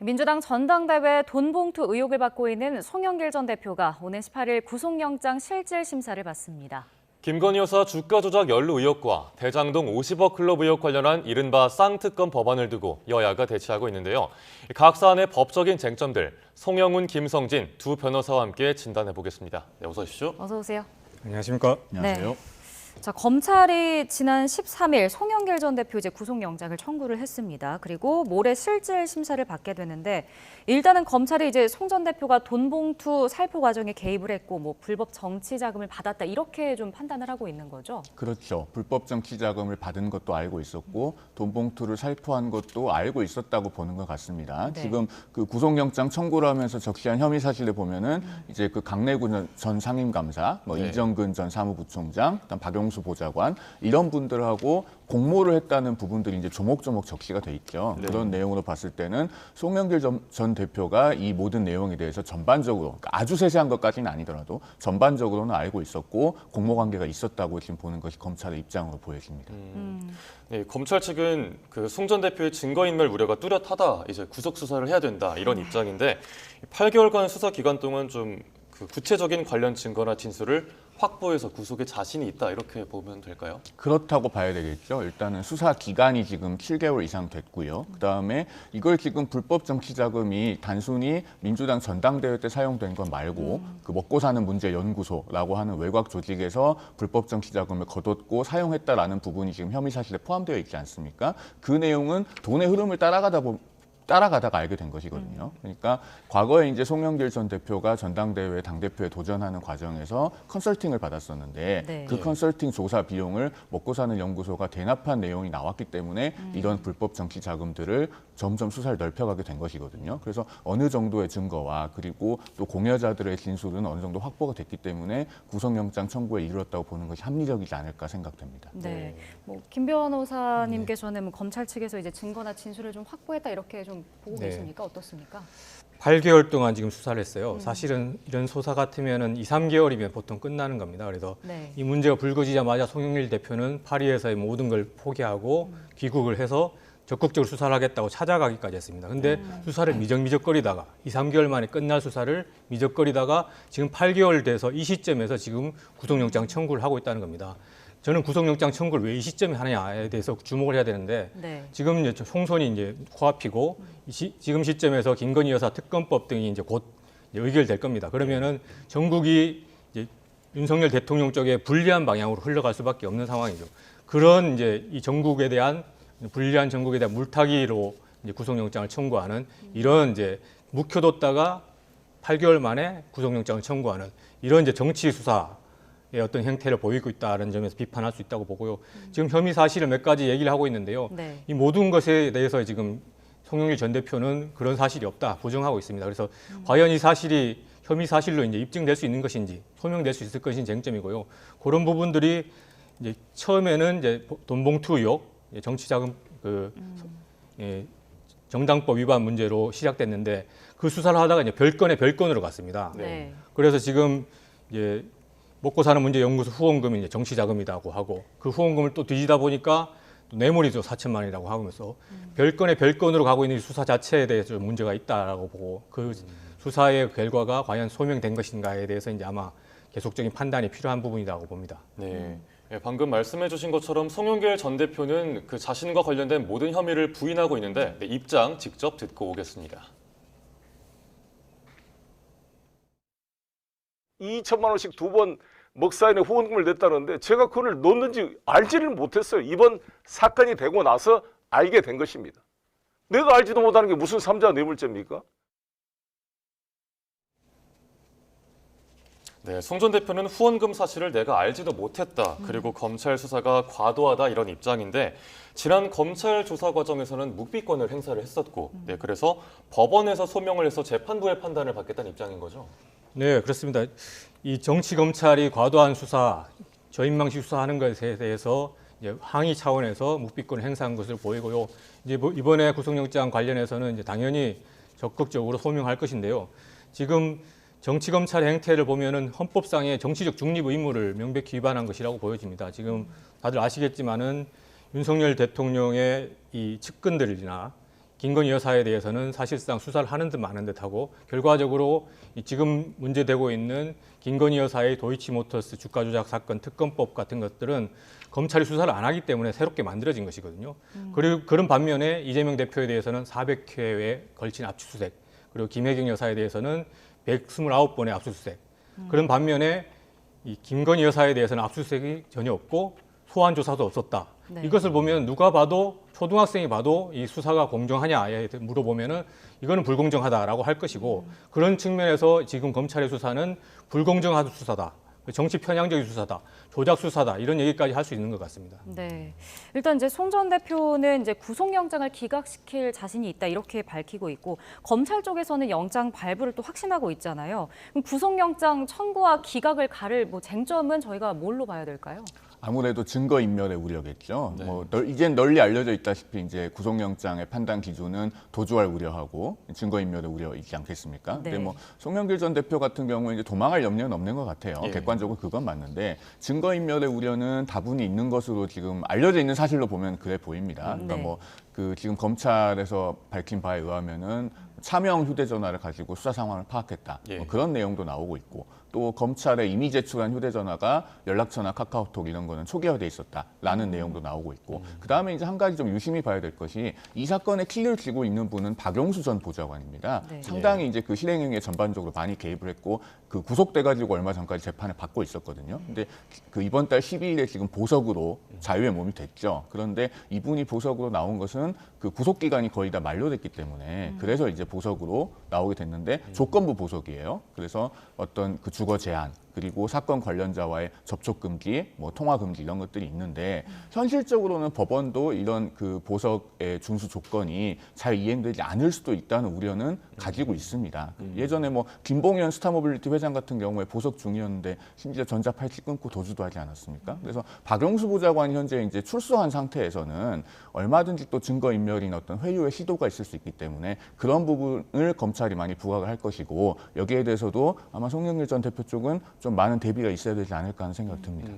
민주당 전당대회 돈봉투 의혹을 받고 있는 송영길 전 대표가 오는 18일 구속영장 실질 심사를 받습니다. 김건희 여사 주가 조작 연루 의혹과 대장동 50억 클럽 의혹 관련한 이른바 쌍특검 법안을 두고 여야가 대치하고 있는데요. 각 사안의 법적인 쟁점들, 송영훈, 김성진 두 변호사와 함께 진단해 보겠습니다. 네, 어서 오십시오. 어서 오세요. 안녕하십니까? 안녕하세요. 네. 자, 검찰이 지난 13일 송영길 전 대표 구속영장을 청구를 했습니다. 그리고 모레 실질 심사를 받게 되는데 일단은 검찰이 송 전 대표가 돈봉투 살포 과정에 개입을 했고 불법 정치 자금을 받았다 이렇게 좀 판단을 하고 있는 거죠? 그렇죠. 불법 정치 자금을 받은 것도 알고 있었고 돈봉투를 살포한 것도 알고 있었다고 보는 것 같습니다. 네. 지금 그 구속영장 청구를 하면서 적시한 혐의 사실을 보면은 이제 그 강내구 전 상임감사, 네. 이정근 전 사무부총장, 그다음 박용수 보좌관 이런 분들하고 공모를 했다는 부분들이 이제 조목조목 적시가 돼 있죠. 네. 그런 내용으로 봤을 때는 송영길 전 대표가 이 모든 내용에 대해서 전반적으로 그러니까 아주 세세한 것까지는 아니더라도 전반적으로는 알고 있었고 공모 관계가 있었다고 지금 보는 것이 검찰의 입장으로 보여집니다. 네, 검찰 측은 그 송 전 대표의 증거인멸 우려가 뚜렷하다, 이제 구속 수사를 해야 된다 이런 입장인데 8개월간 수사 기간 동안 좀 그 구체적인 관련 증거나 진술을 확보해서 구속에 자신이 있다 이렇게 보면 될까요? 그렇다고 봐야 되겠죠. 일단은 수사 기간이 지금 7개월 이상 됐고요. 그다음에 이걸 지금 불법 정치 자금이 단순히 민주당 전당대회 때 사용된 것 말고 그 먹고 사는 문제 연구소라고 하는 외곽 조직에서 불법 정치 자금을 거뒀고 사용했다라는 부분이 지금 혐의 사실에 포함되어 있지 않습니까? 그 내용은 돈의 흐름을 따라가다가 알게 된 것이거든요. 그러니까 과거에 이제 송영길 전 대표가 전당대회 당대표에 도전하는 과정에서 컨설팅을 받았었는데 네. 그 컨설팅 조사 비용을 먹고 사는 연구소가 대납한 내용이 나왔기 때문에 이런 불법 정치 자금들을 점점 수사를 넓혀가게 된 것이거든요. 그래서 어느 정도의 증거와 그리고 또 공여자들의 진술은 어느 정도 확보가 됐기 때문에 구속영장 청구에 이르렀다고 보는 것이 합리적이지 않을까 생각됩니다. 네. 김 변호사님께서는 검찰 측에서 이제 증거나 진술을 좀 확보했다 이렇게 좀 보고 네. 계십니까? 어떻습니까? 8개월 동안 지금 수사를 했어요. 사실은 이런 소사 같으면은 2, 3개월이면 보통 끝나는 겁니다. 그래서 네. 이 문제가 불거지자마자 송영길 대표는 파리에서의 모든 걸 포기하고 귀국을 해서 적극적으로 수사를 하겠다고 찾아가기까지 했습니다. 근데 수사를 미적미적거리다가 2, 3개월 만에 끝날 수사를 미적거리다가 지금 8개월 돼서 이 시점에서 지금 구속영장 청구를 하고 있다는 겁니다. 저는 구속영장 청구를 왜 이 시점에 하느냐에 대해서 주목을 해야 되는데 네. 지금 이제 총선이 이제 코앞이고 지금 시점에서 김건희 여사 특검법 등이 이제 곧 의결될 겁니다. 그러면은 전국이 이제 윤석열 대통령 쪽에 불리한 방향으로 흘러갈 수밖에 없는 상황이죠. 그런 이제 이 전국에 대한 불리한 전국에 대한 물타기로 이제 구속영장을 청구하는 이런 이제 묵혀뒀다가 8개월 만에 구속영장을 청구하는 이런 이제 정치 수사의 어떤 형태를 보이고 있다는 점에서 비판할 수 있다고 보고요. 지금 혐의 사실을 몇 가지 얘기를 하고 있는데요. 네. 이 모든 것에 대해서 지금 송영길 전 대표는 그런 사실이 없다 부정하고 있습니다. 그래서 과연 이 사실이 혐의 사실로 이제 입증될 수 있는 것인지 소명될 수 있을 것인지 쟁점이고요. 그런 부분들이 이제 처음에는 이제 돈봉투 의혹, 정치자금 정당법 위반 문제로 시작됐는데 그 수사를 하다가 이제 별건으로 갔습니다. 네. 그래서 지금 이제 먹고 사는 문제 연구소 후원금이 이제 정치자금이라고 하고 그 후원금을 또 뒤지다 보니까 또 뇌물이죠 4천만 원이라고 하면서 별건으로 가고 있는 수사 자체에 대해서 문제가 있다라고 보고 그 수사의 결과가 과연 소명된 것인가에 대해서 이제 아마 계속적인 판단이 필요한 부분이라고 봅니다. 네. 예, 방금 말씀해 주신 것처럼 송영길 전 대표는 그 자신과 관련된 모든 혐의를 부인하고 있는데 입장 직접 듣고 오겠습니다. 2천만 원씩 두 번 먹사인에 후원금을 냈다는데 제가 그걸 넣었는지 알지를 못했어요. 이번 사건이 되고 나서 알게 된 것입니다. 내가 알지도 못하는 게 무슨 삼자 뇌물죄입니까? 네, 송 전 대표는 후원금 사실을 내가 알지도 못했다. 그리고 검찰 수사가 과도하다 이런 입장인데 지난 검찰 조사 과정에서는 묵비권을 행사를 했었고 네, 그래서 법원에서 소명을 해서 재판부의 판단을 받겠다는 입장인 거죠. 네, 그렇습니다. 이 정치 검찰이 과도한 수사, 저인망식 수사하는 것에 대해서 이제 항의 차원에서 묵비권을 행사한 것을 보이고요. 이제 이번에 구속영장 관련해서는 이제 당연히 적극적으로 소명할 것인데요. 지금 정치 검찰의 행태를 보면은 헌법상의 정치적 중립 의무를 명백히 위반한 것이라고 보여집니다. 지금 다들 아시겠지만은 윤석열 대통령의 이 측근들이나 김건희 여사에 대해서는 사실상 수사를 하는 듯 마는 듯하고 결과적으로 지금 문제되고 있는 김건희 여사의 도이치모터스 주가 조작 사건 특검법 같은 것들은 검찰이 수사를 안 하기 때문에 새롭게 만들어진 것이거든요. 그리고 그런 반면에 이재명 대표에 대해서는 400회에 걸친 압수수색, 그리고 김혜경 여사에 대해서는 129번의 압수수색. 그런 반면에 이 김건희 여사에 대해서는 압수수색이 전혀 없고 소환 조사도 없었다. 네. 이것을 보면 누가 봐도 초등학생이 봐도 이 수사가 공정하냐에 물어보면은 이거는 불공정하다라고 할 것이고 그런 측면에서 지금 검찰의 수사는 불공정한 수사다. 정치 편향적인 수사다, 조작 수사다 이런 얘기까지 할 수 있는 것 같습니다. 네, 일단 이제 송 전 대표는 이제 구속영장을 기각시킬 자신이 있다 이렇게 밝히고 있고 검찰 쪽에서는 영장 발부를 또 확신하고 있잖아요. 그럼 구속영장 청구와 기각을 가를 뭐 쟁점은 저희가 뭘로 봐야 될까요? 아무래도 증거 인멸의 우려겠죠. 네. 이젠 널리 알려져 있다시피 이제 구속영장의 판단 기준은 도주할 우려하고 증거 인멸의 우려이지 않겠습니까? 네. 근데 뭐 송영길 전 대표 같은 경우에 이제 도망할 염려는 없는 것 같아요. 예. 객관적으로 그건 맞는데 증거 인멸의 우려는 다분히 있는 것으로 지금 알려져 있는 사실로 보면 그래 보입니다. 그러니까 네. 뭐 그 지금 검찰에서 밝힌 바에 의하면은 차명 휴대전화를 가지고 수사 상황을 파악했다. 예. 뭐 그런 내용도 나오고 있고 또 검찰에 이미 제출한 휴대전화가 연락처나 카카오톡 이런 거는 초기화돼 있었다라는 내용도 나오고 있고 그다음에 이제 한 가지 좀 유심히 봐야 될 것이 이 사건의 키를 쥐고 있는 분은 박용수 전 보좌관입니다. 네. 상당히 이제 그 실행행위에 전반적으로 많이 개입을 했고 그 구속돼 가지고 얼마 전까지 재판을 받고 있었거든요. 근데 그 이번 달 12일에 지금 보석으로 자유의 몸이 됐죠. 그런데 이분이 보석으로 나온 것은 그 구속 기간이 거의 다 만료됐기 때문에 그래서 이제 보석으로 나오게 됐는데 조건부 보석이에요. 그래서 어떤 그 주거 제한 그리고 사건 관련자와의 접촉 금지, 뭐 통화 금지 이런 것들이 있는데 현실적으로는 법원도 이런 그 보석의 준수 조건이 잘 이행되지 않을 수도 있다는 우려는 가지고 있습니다. 예전에 뭐 김봉현 스타모빌리티 회장 같은 경우에 보석 중이었는데 심지어 전자팔찌 끊고 도주도 하지 않았습니까? 그래서 박용수 보좌관이 현재 이제 출소한 상태에서는 얼마든지 또 증거인멸인 어떤 회유의 시도가 있을 수 있기 때문에 그런 부분을 검찰이 많이 부각을 할 것이고 여기에 대해서도 아마 송영길 전 대표 쪽은 좀 많은 대비가 있어야 되지 않을까 하는 생각이 듭니다.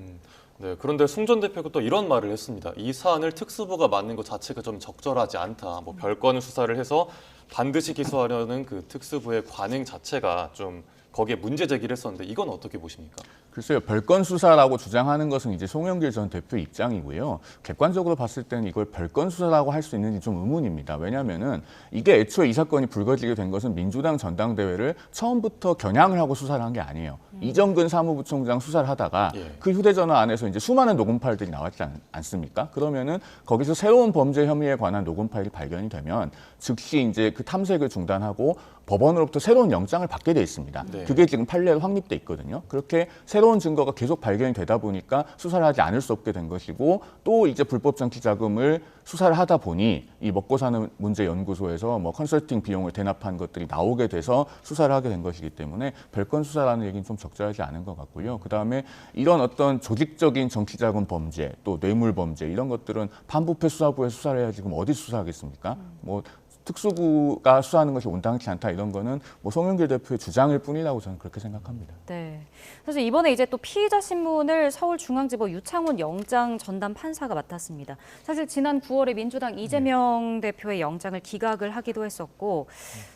네, 그런데 송 전 대표가 또 이런 말을 했습니다. 이 사안을 특수부가 맡는 것 자체가 좀 적절하지 않다. 뭐 별건 수사를 해서 반드시 기소하려는 그 특수부의 관행 자체가 좀 거기에 문제 제기를 했었는데 이건 어떻게 보십니까? 글쎄요, 별건 수사라고 주장하는 것은 이제 송영길 전 대표 입장이고요. 객관적으로 봤을 때는 이걸 별건 수사라고 할 수 있는지 좀 의문입니다. 왜냐하면은 이게 애초에 이 사건이 불거지게 된 것은 민주당 전당대회를 처음부터 겨냥을 하고 수사를 한 게 아니에요. 이정근 사무부총장 수사를 하다가 예. 그 휴대전화 안에서 이제 수많은 녹음 파일들이 나왔지 않습니까? 그러면은 거기서 새로운 범죄 혐의에 관한 녹음 파일이 발견이 되면 즉시 이제 그 탐색을 중단하고 법원으로부터 새로운 영장을 받게 돼 있습니다. 네. 그게 지금 판례로 확립돼 있거든요. 그렇게 새로운 증거가 계속 발견이 되다 보니까 수사를 하지 않을 수 없게 된 것이고 또 이제 불법 정치 자금을 수사를 하다 보니 이 먹고 사는 문제 연구소에서 뭐 컨설팅 비용을 대납한 것들이 나오게 돼서 수사를 하게 된 것이기 때문에 별건 수사라는 얘기는 좀 적절하지 않은 것 같고요. 그다음에 이런 어떤 조직적인 정치 자금 범죄 또 뇌물 범죄 이런 것들은 반부패 수사부에 수사를 해야 지금 어디 수사하겠습니까? 뭐 특수부가 수사하는 것이 온당치 않다 이런 거는 뭐 송영길 대표의 주장일 뿐이라고 저는 그렇게 생각합니다. 네. 사실 이번에 이제 또 피의자 신문을 서울중앙지법 유창훈 영장 전담 판사가 맡았습니다. 사실 지난 9월에 민주당 이재명 대표의 영장을 기각을 하기도 했었고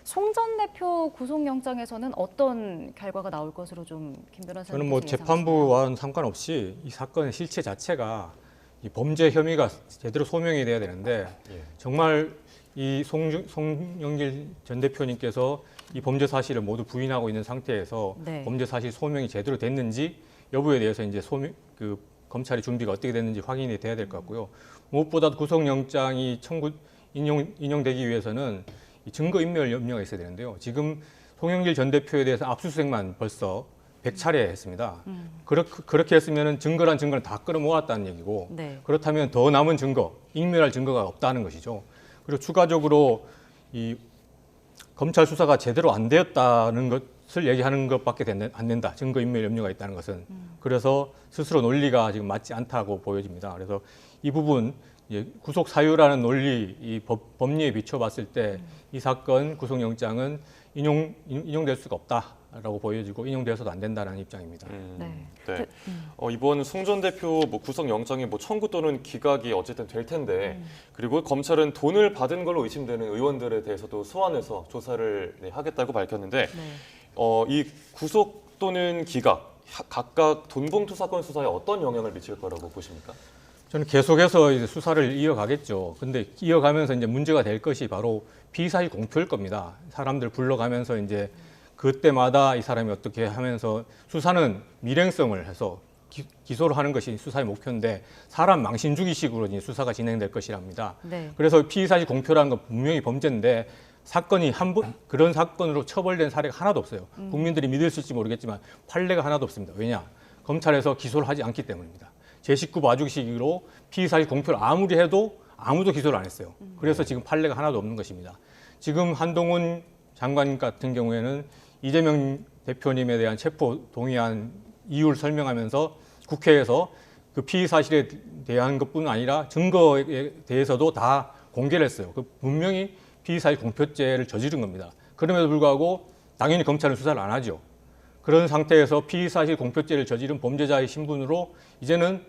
송 전 대표 구속영장에서는 어떤 결과가 나올 것으로 좀 김 변호사님 저는 뭐 재판부와는 상관없이 이 사건의 실체 자체가 이 범죄 혐의가 제대로 소명이 돼야 되는데 예. 정말 이 송영길 전 대표님께서 이 범죄 사실을 모두 부인하고 있는 상태에서 네. 범죄 사실 소명이 제대로 됐는지 여부에 대해서 이제 검찰의 준비가 어떻게 됐는지 확인이 돼야 될 것 같고요. 무엇보다 구속영장이 인용되기 위해서는 이 증거인멸 염려가 있어야 되는데요. 지금 송영길 전 대표에 대해서 압수수색만 벌써 100차례 했습니다. 그렇게 했으면 증거란 증거는 다 끌어모았다는 얘기고 네. 그렇다면 더 남은 증거, 인멸할 증거가 없다는 것이죠. 그리고 추가적으로 이 검찰 수사가 제대로 안 되었다는 것을 얘기하는 것밖에 안 된다. 증거인멸 염려가 있다는 것은. 그래서 스스로 논리가 지금 맞지 않다고 보여집니다. 그래서 이 부분 구속 사유라는 논리, 이 법리에 비춰봤을 때 이 사건 구속영장은 인용될 수가 없다. 된다라고 보여지고 인용돼서도 안 된다는 입장입니다. 네. 네. 이번 송 전 대표 구속영장이 청구 또는 기각이 어쨌든 될 텐데 그리고 검찰은 돈을 받은 걸로 의심되는 의원들에 대해서도 소환해서 조사를 하겠다고 밝혔는데 네. 이 구속 또는 기각 각각 돈봉투 사건 수사에 어떤 영향을 미칠 거라고 보십니까? 저는 계속해서 이제 수사를 이어가겠죠. 근데 이어가면서 이제 문제가 될 것이 바로 피의사실 공표일 겁니다. 사람들 불러가면서 이제 그때마다 이 사람이 어떻게 하면서 수사는 밀행성을 해서 기소를 하는 것이 수사의 목표인데 사람 망신 주기식으로 이제 수사가 진행될 것이랍니다. 네. 그래서 피의사실 공표라는 건 분명히 범죄인데 사건이 그런 사건으로 처벌된 사례가 하나도 없어요. 국민들이 믿을 수 있을지 모르겠지만 판례가 하나도 없습니다. 왜냐? 검찰에서 기소를 하지 않기 때문입니다. 제19 봐주기식으로 피의사실 공표를 아무리 해도 아무도 기소를 안 했어요. 그래서 지금 판례가 하나도 없는 것입니다. 지금 한동훈 장관 같은 경우에는 이재명 대표님에 대한 체포 동의안 이유를 설명하면서 국회에서 그 피의사실에 대한 것뿐 아니라 증거에 대해서도 다 공개를 했어요. 그 분명히 피의사실 공표죄를 저지른 겁니다. 그럼에도 불구하고 당연히 검찰은 수사를 안 하죠. 그런 상태에서 피의사실 공표죄를 저지른 범죄자의 신분으로 이제는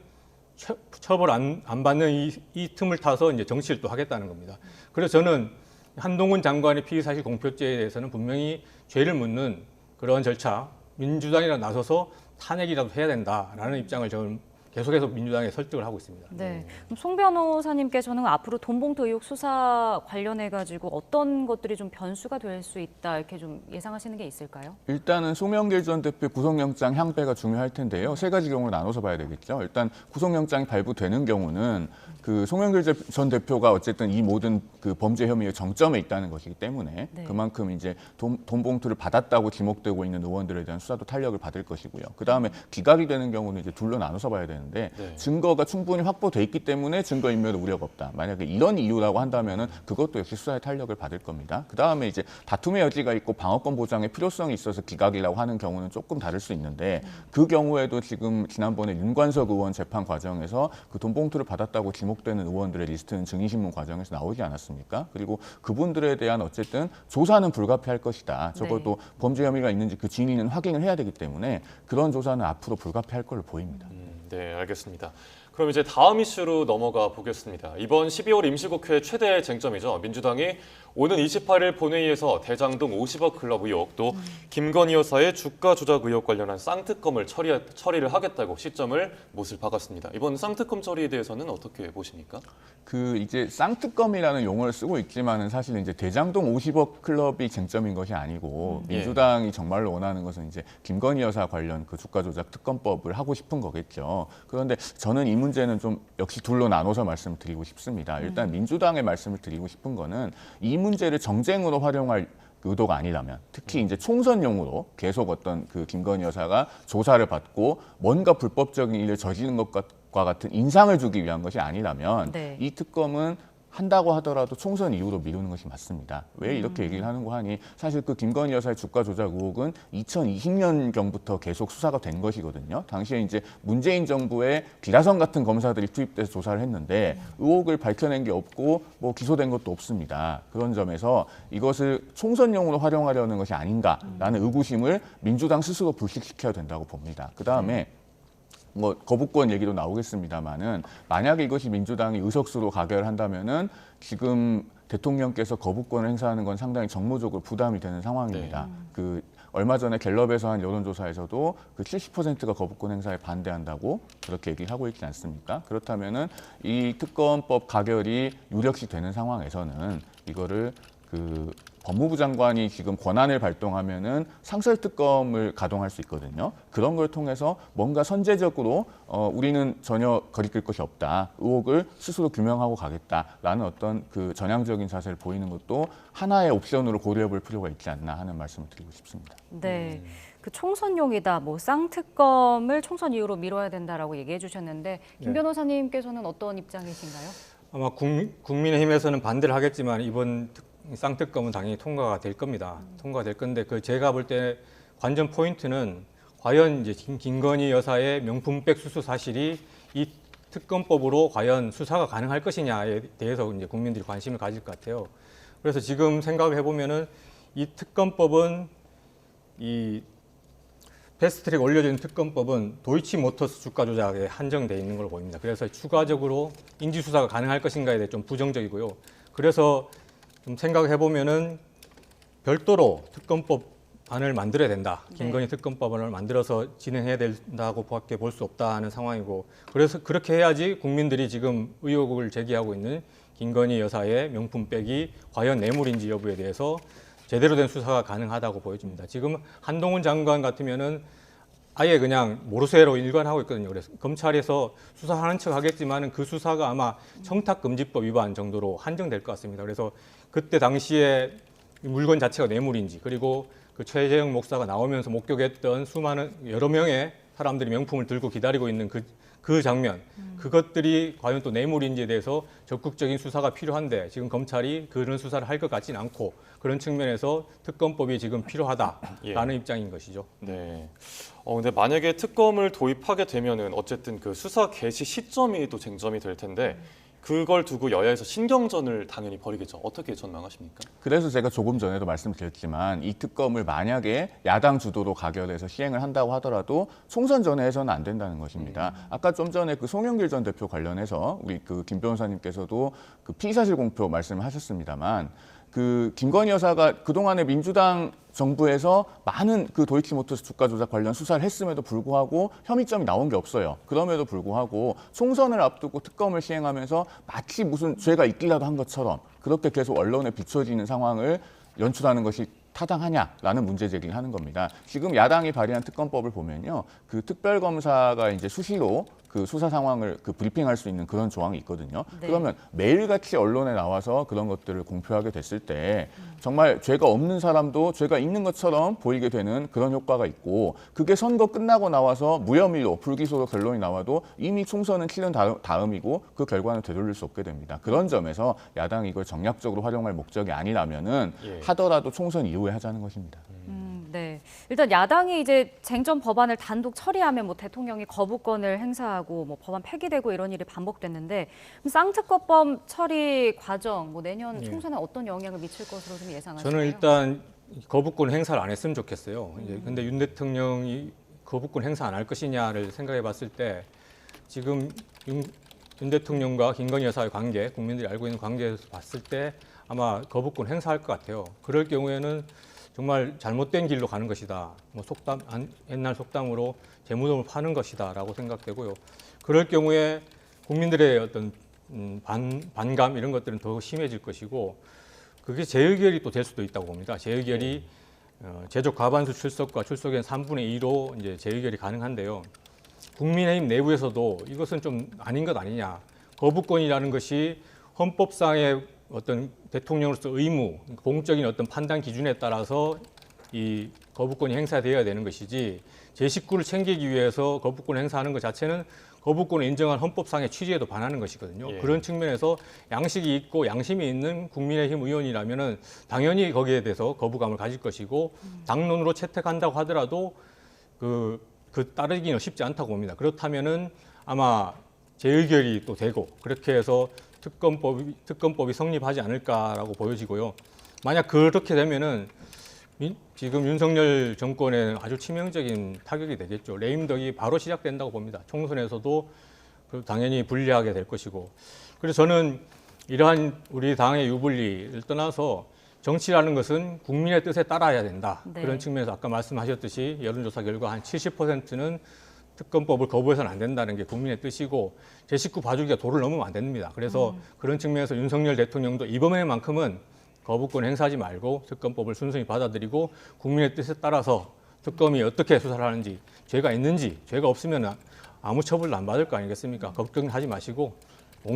처벌 안 받는 이 틈을 타서 이제 정치를 또 하겠다는 겁니다. 그래서 저는 한동훈 장관의 피의사실 공표죄에 대해서는 분명히 죄를 묻는 그런 절차, 민주당이라 나서서 탄핵이라도 해야 된다라는 입장을 저는 계속해서 민주당에 설득을 하고 있습니다. 네. 그럼 송 변호사님께서는 앞으로 돈봉투 의혹 수사 관련해 가지고 어떤 것들이 좀 변수가 될 수 있다 이렇게 좀 예상하시는 게 있을까요? 일단은 송영길 전 대표 구속영장 향배가 중요할 텐데요. 세 가지 경우를 나눠서 봐야 되겠죠. 일단 구속영장이 발부되는 경우는 그 송영길 전 대표가 어쨌든 이 모든 그 범죄 혐의의 정점에 있다는 것이기 때문에 네. 그만큼 이제 돈 봉투를 받았다고 지목되고 있는 의원들에 대한 수사도 탄력을 받을 것이고요. 그 다음에 기각이 되는 경우는 이제 둘로 나눠서 봐야 되는데 네. 증거가 충분히 확보돼 있기 때문에 증거인멸 우려가 없다. 만약에 이런 이유라고 한다면은 그것도 역시 수사의 탄력을 받을 겁니다. 그 다음에 이제 다툼의 여지가 있고 방어권 보장의 필요성이 있어서 기각이라고 하는 경우는 조금 다를 수 있는데 그 경우에도 지금 지난번에 윤관석 의원 재판 과정에서 그 돈 봉투를 받았다고 지목되는 의원들의 리스트는 증인신문 과정에서 나오지 않았습니까? 그리고 그분들에 대한 어쨌든 조사는 불가피할 것이다. 적어도 범죄 혐의가 있는지 그 진위는 확인을 해야 되기 때문에 그런 조사는 앞으로 불가피할 걸로 보입니다. 네, 알겠습니다. 그럼 이제 다음 이슈로 넘어가 보겠습니다. 이번 12월 임시국회 최대 쟁점이죠. 민주당이 오는 28일 본회의에서 대장동 50억 클럽 의혹, 또 김건희 여사의 주가 조작 의혹 관련한 쌍특검을 처리를 하겠다고 시점을 못을 박았습니다. 이번 쌍특검 처리에 대해서는 어떻게 보십니까? 그 이제 쌍특검이라는 용어를 쓰고 있지만은 사실 이제 대장동 50억 클럽이 쟁점인 것이 아니고 민주당이 정말로 원하는 것은 이제 김건희 여사 관련 그 주가 조작 특검법을 하고 싶은 거겠죠. 그런데 저는 이 문제는 좀 역시 둘로 나눠서 말씀드리고 싶습니다. 일단 민주당의 말씀을 드리고 싶은 거는 이 문제를 정쟁으로 활용할 의도가 아니라면, 특히 이제 총선용으로 계속 어떤 그 김건희 여사가 조사를 받고 뭔가 불법적인 일을 저지른 것과 같은 인상을 주기 위한 것이 아니라면 네. 이 특검은 한다고 하더라도 총선 이후로 미루는 것이 맞습니다. 왜 이렇게 얘기를 하는고 하니 사실 그 김건희 여사의 주가 조작 의혹은 2020년경부터 계속 수사가 된 것이거든요. 당시에 이제 문재인 정부의 비라성 같은 검사들이 투입돼서 조사를 했는데 의혹을 밝혀낸 게 없고 뭐 기소된 것도 없습니다. 그런 점에서 이것을 총선용으로 활용하려는 것이 아닌가라는 의구심을 민주당 스스로 불식시켜야 된다고 봅니다. 그다음에 뭐 거부권 얘기도 나오겠습니다만은 만약에 이것이 민주당이 의석수로 가결한다면은 지금 대통령께서 거부권을 행사하는 건 상당히 정무적으로 부담이 되는 상황입니다. 그 얼마 전에 갤럽에서 한 여론조사에서도 그 70%가 거부권 행사에 반대한다고 그렇게 얘기를 하고 있지 않습니까? 그렇다면은 이 특검법 가결이 유력시 되는 상황에서는 이거를 그 법무부 장관이 지금 권한을 발동하면은 상설특검을 가동할 수 있거든요. 그런 걸 통해서 뭔가 선제적으로 우리는 전혀 거리낄 것이 없다. 의혹을 스스로 규명하고 가겠다라는 어떤 그 전향적인 자세를 보이는 것도 하나의 옵션으로 고려해볼 필요가 있지 않나 하는 말씀을 드리고 싶습니다. 네. 그 총선용이다, 뭐 쌍특검을 총선 이후로 미뤄야 된다라고 얘기해 주셨는데 김 변호사님께서는 어떤 입장이신가요? 아마 국민의힘에서는 반대를 하겠지만 이번 쌍특검은 당연히 통과가 될 겁니다. 통과가 될 건데 그 제가 볼 때 관전 포인트는 과연 이제 김건희 여사의 명품백 수수 사실이 이 특검법으로 과연 수사가 가능할 것이냐에 대해서 이제 국민들이 관심을 가질 것 같아요. 그래서 지금 생각을 해보면은 이 특검법은 이 패스트트랙 올려진 특검법은 도이치모터스 주가 조작에 한정돼 있는 걸로 보입니다. 그래서 추가적으로 인지 수사가 가능할 것인가에 대해 좀 부정적이고요. 그래서 좀 생각해 보면은 별도로 특검법안을 만들어야 된다. 김건희 특검법안을 만들어서 진행해야 된다고밖에 볼 수 없다 하는 상황이고, 그래서 그렇게 해야지 국민들이 지금 의혹을 제기하고 있는 김건희 여사의 명품백이 과연 뇌물인지 여부에 대해서 제대로 된 수사가 가능하다고 보여집니다. 지금 한동훈 장관 같으면은 아예 그냥 모르쇠로 일관하고 있거든요. 그래서 검찰에서 수사하는 척 하겠지만은 그 수사가 아마 청탁금지법 위반 정도로 한정될 것 같습니다. 그래서 그때 당시에 물건 자체가 뇌물인지, 그리고 그 최재형 목사가 나오면서 목격했던 수많은 여러 명의 사람들이 명품을 들고 기다리고 있는 그 장면, 그것들이 과연 또 뇌물인지에 대해서 적극적인 수사가 필요한데 지금 검찰이 그런 수사를 할 것 같지는 않고, 그런 측면에서 특검법이 지금 필요하다라는 입장인 것이죠. 네. 근데 만약에 특검을 도입하게 되면은 어쨌든 그 수사 개시 시점이 또 쟁점이 될 텐데 그걸 두고 여야에서 신경전을 당연히 벌이겠죠. 어떻게 전망하십니까? 그래서 제가 조금 전에도 말씀드렸지만 이 특검을 만약에 야당 주도로 가결해서 시행을 한다고 하더라도 총선 전에 해서는 안 된다는 것입니다. 아까 좀 전에 그 송영길 전 대표 관련해서 우리 그 김 변호사님께서도 그 피의사실 공표 말씀하셨습니다만, 그 김건희 여사가 그동안에 민주당 정부에서 많은 그 도이치모터스 주가 조작 관련 수사를 했음에도 불구하고 혐의점이 나온 게 없어요. 그럼에도 불구하고 총선을 앞두고 특검을 시행하면서 마치 무슨 죄가 있기라도 한 것처럼 그렇게 계속 언론에 비춰지는 상황을 연출하는 것이 타당하냐라는 문제 제기를 하는 겁니다. 지금 야당이 발의한 특검법을 보면요, 그 특별검사가 이제 수시로 그 수사 상황을 그 브리핑할 수 있는 그런 조항이 있거든요. 네. 그러면 매일같이 언론에 나와서 그런 것들을 공표하게 됐을 때 정말 죄가 없는 사람도 죄가 있는 것처럼 보이게 되는 그런 효과가 있고, 그게 선거 끝나고 나와서 무혐의로 불기소로 결론이 나와도 이미 총선은 치른 다음이고 그 결과는 되돌릴 수 없게 됩니다. 그런 점에서 야당이 이걸 정략적으로 활용할 목적이 아니라면은 하더라도 총선 이후에 하자는 것입니다. 네. 일단 야당이 이제 쟁점 법안을 단독 처리하면 뭐 대통령이 거부권을 행사하고 뭐 법안 폐기되고 이런 일이 반복됐는데, 그럼 쌍특검법 처리 과정 뭐 내년 총선에 어떤 영향을 미칠 것으로 좀 예상하시나요? 저는 일단 거부권 행사를 안 했으면 좋겠어요. 이제 근데 윤 대통령이 거부권 행사 안 할 것이냐를 생각해 봤을 때 지금 윤 대통령과 김건희 여사의 관계, 국민들이 알고 있는 관계에서 봤을 때 아마 거부권 행사할 것 같아요. 그럴 경우에는 정말 잘못된 길로 가는 것이다. 뭐 옛날 속담으로 재무덤을 파는 것이다라고 생각되고요. 그럴 경우에 국민들의 어떤 반감 이런 것들은 더 심해질 것이고, 그게 재의결이 또 될 수도 있다고 봅니다. 재의결이 제적 과반수 출석과 출석의 3분의 2로 이제 재의결이 가능한데요. 국민의힘 내부에서도 이것은 좀 아닌 것 아니냐. 거부권이라는 것이 헌법상의 어떤 대통령으로서 의무, 공적인 어떤 판단 기준에 따라서 이 거부권이 행사되어야 되는 것이지, 제 식구를 챙기기 위해서 거부권 행사하는 것 자체는 거부권을 인정한 헌법상의 취지에도 반하는 것이거든요. 그런 측면에서 양식이 있고 양심이 있는 국민의힘 의원이라면은 당연히 거기에 대해서 거부감을 가질 것이고, 당론으로 채택한다고 하더라도 그 따르기는 쉽지 않다고 봅니다. 그렇다면은 아마 재의결이 또 되고 그렇게 해서 특검법이 성립하지 않을까라고 보여지고요. 만약 그렇게 되면은 지금 윤석열 정권에는 아주 치명적인 타격이 되겠죠. 레임덕이 바로 시작된다고 봅니다. 총선에서도 당연히 불리하게 될 것이고. 그래서 저는 이러한 우리 당의 유불리를 떠나서 정치라는 것은 국민의 뜻에 따라야 된다. 네. 그런 측면에서 아까 말씀하셨듯이 여론조사 결과 한 70%는 특검법을 거부해서는 안 된다는 게 국민의 뜻이고, 제 식구 봐주기가 도를 넘으면 안 됩니다. 그래서 그런 측면에서 윤석열 대통령도 이번에만큼은 거부권 행사하지 말고 특검법을 순순히 받아들이고 국민의 뜻에 따라서 특검이 어떻게 수사를 하는지, 죄가 있는지, 죄가 없으면 아무 처벌도 안 받을 거 아니겠습니까? 걱정하지 마시고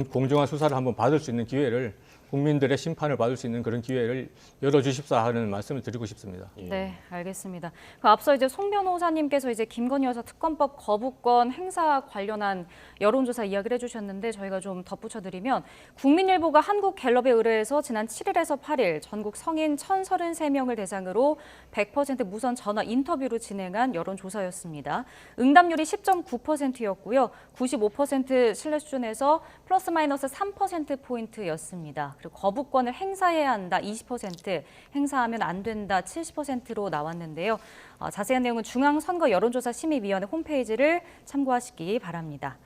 공정한 수사를 한번 받을 수 있는 기회를, 국민들의 심판을 받을 수 있는 그런 기회를 열어주십사 하는 말씀을 드리고 싶습니다. 네, 알겠습니다. 앞서 이제 송 변호사님께서 이제 김건희 여사 특검법 거부권 행사 관련한 여론조사 이야기를 해주셨는데, 저희가 좀 덧붙여드리면 국민일보가 한국갤럽에 의뢰해서 지난 7일에서 8일 전국 성인 1,033명을 대상으로 100% 무선 전화 인터뷰로 진행한 여론조사였습니다. 응답률이 10.9%였고요. 95% 신뢰 수준에서 플러스 마이너스 3%포인트였습니다. 그리고 거부권을 행사해야 한다 20%, 행사하면 안 된다 70%로 나왔는데요. 자세한 내용은 중앙선거 여론조사 심의위원회 홈페이지를 참고하시기 바랍니다.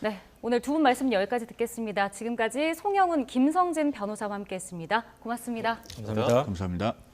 네, 오늘 두 분 말씀 여기까지 듣겠습니다. 지금까지 송영훈, 김성진 변호사와 함께했습니다. 고맙습니다. 감사합니다. 감사합니다.